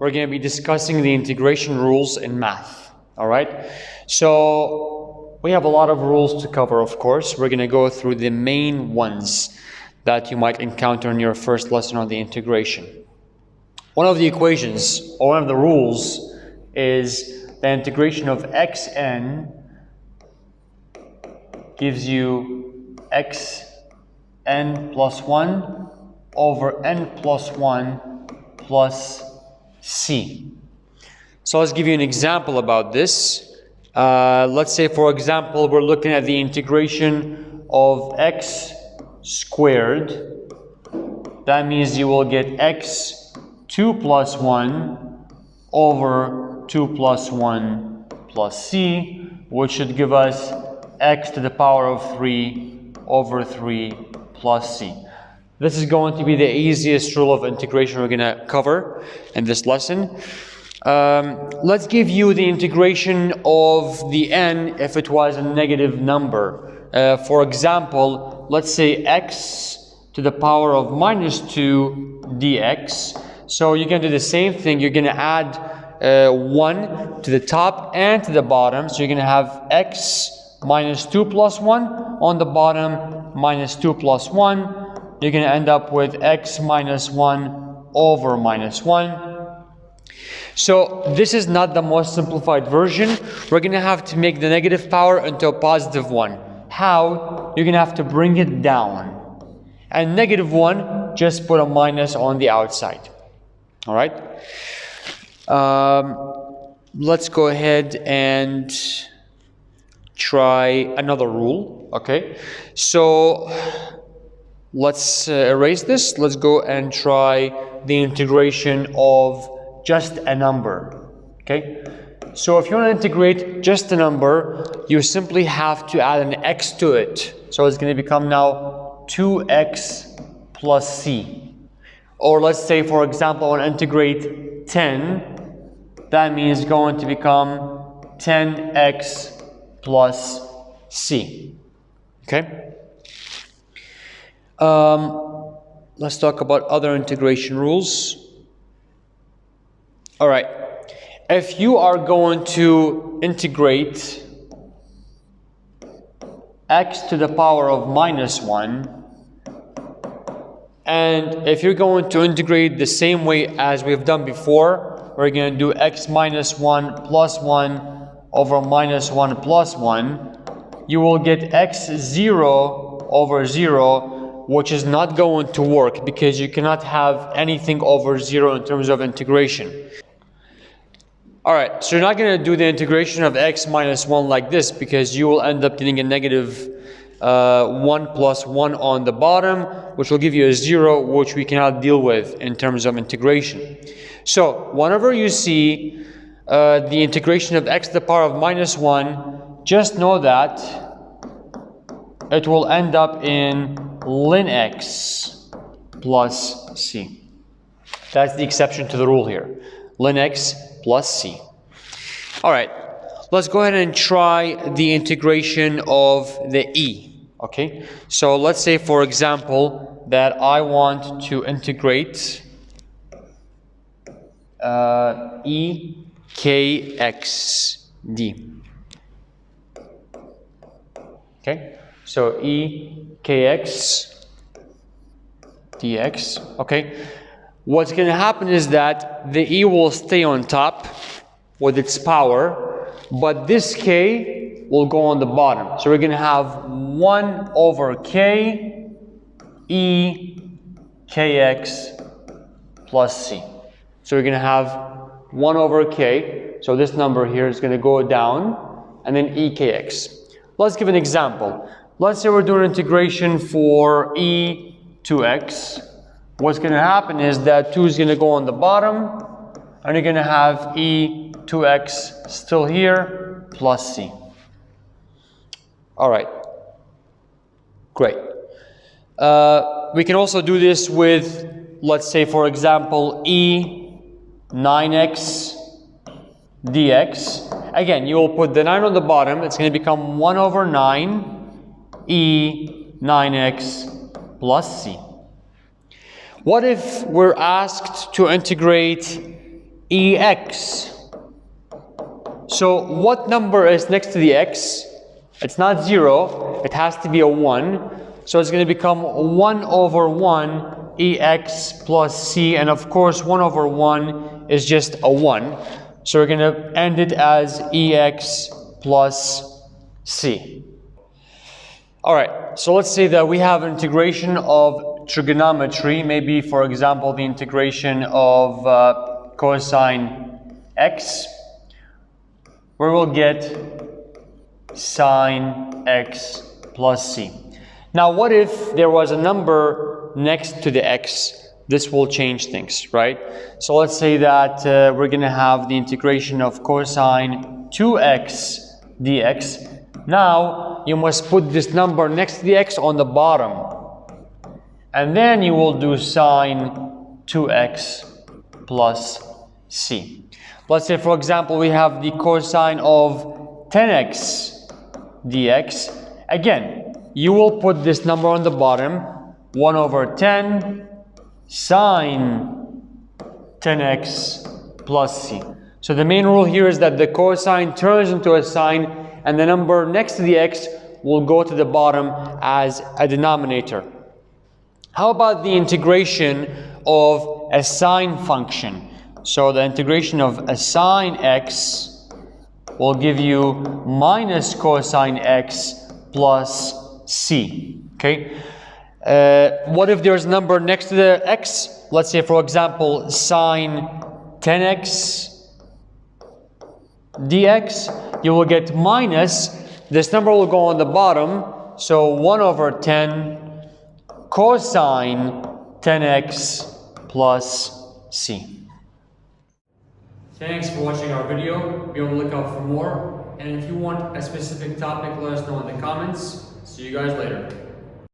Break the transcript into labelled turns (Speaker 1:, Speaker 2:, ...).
Speaker 1: we're going to be discussing the integration rules in math. All right? So we have a lot of rules to cover, of course. We're going to go through the main ones that you might encounter in your first lesson on the integration. One of the equations, or one of the rules, is the integration of xn gives you xn plus 1 over n plus 1 plus c. So let's give you an example about this. Let's say, for example, we're looking at the integration of x squared. That means you will get x2 plus 1 over 2 plus 1 plus c, which should give us x to the power of 3 over 3 plus c. This is going to be the easiest rule of integration we're going to cover in this lesson. Let's give you the integration of the n if it was a negative number. For example, let's say x to the power of minus 2 dx. So you're going to do the same thing. You're going to add 1 to the top and to the bottom. So you're going to have x minus 2 plus 1 on the bottom, minus 2 plus 1. You're going to end up with x minus 1 over minus 1. So this is not the most simplified version. We're going to have to make the negative power into a positive 1. How? You're going to have to bring it down. And negative 1, just put a minus on the outside. All right? Let's go ahead and try another rule. Okay? So let's erase this. Let's go and try the integration of just a number. Okay? So if you want to integrate just a number, you simply have to add an x to it. So it's going to become now 2x plus c. Or let's say, for example, I want to integrate 10. That means it's going to become 10x plus c. Okay? Let's talk about other integration rules. All right. If you are going to integrate x to the power of minus 1, and if you're going to integrate the same way as we've done before, we're going to do x minus 1 plus 1 over minus 1 plus 1, you will get x0 over 0, which is not going to work because you cannot have anything over 0 in terms of integration. All right, so you're not going to do the integration of x minus 1 like this because you will end up getting a negative 1 plus 1 on the bottom, which will give you a 0, which we cannot deal with in terms of integration. So whenever you see the integration of x to the power of minus 1, just know that it will end up in ln x plus c. That's the exception to the rule here. Ln x plus c. All right, let's go ahead and try the integration of the e. Okay, so let's say, for example, that I want to integrate e kx d. Okay, so e kx dx. Okay, what's going to happen is that the e will stay on top with its power, but this k will go on the bottom. So we're going to have 1 over k e kx plus c. So we're going to have 1 over k. So this number here is going to go down, and then e kx. Let's give an example. Let's say we're doing integration for e to x. What's going to happen is that 2 is going to go on the bottom, and you're going to have e to x still here plus c. All right. Great. We can also do this with, let's say, for example, e 9x dx. Again, you will put the 9 on the bottom. It's going to become 1 over 9 e 9x plus c. What if we're asked to integrate EX. So what number is next to the x? It's not 0, it has to be a 1. So it's going to become 1 over 1 EX plus C, and of course 1 over 1 is just a 1. So we're going to end it as EX plus C. Alright, so let's say that we have integration of trigonometry, maybe for example the integration of cosine x, where we'll get sine x plus c. Now what if there was a number next to the x? This will change things, right? So let's say that we're going to have the integration of cosine 2x dx. Now you must put this number next to the x on the bottom, and then you will do sine 2x plus c. Let's say for example we have the cosine of 10x dx. Again, you will put this number on the bottom, 1 over 10 sine 10x plus c. So the main rule here is that the cosine turns into a sine, and the number next to the x will go to the bottom as a denominator. How about the integration of a sine function? So the integration of a sine x will give you minus cosine x plus c. Okay. What if there's a number next to the x? Let's say for example sine 10x dx. You will get minus, this number will go on the bottom, so 1 over 10 cosine 10x plus c. Thanks for watching our video. Be on the lookout for more. And if you want a specific topic, let us know in the comments. See you guys later.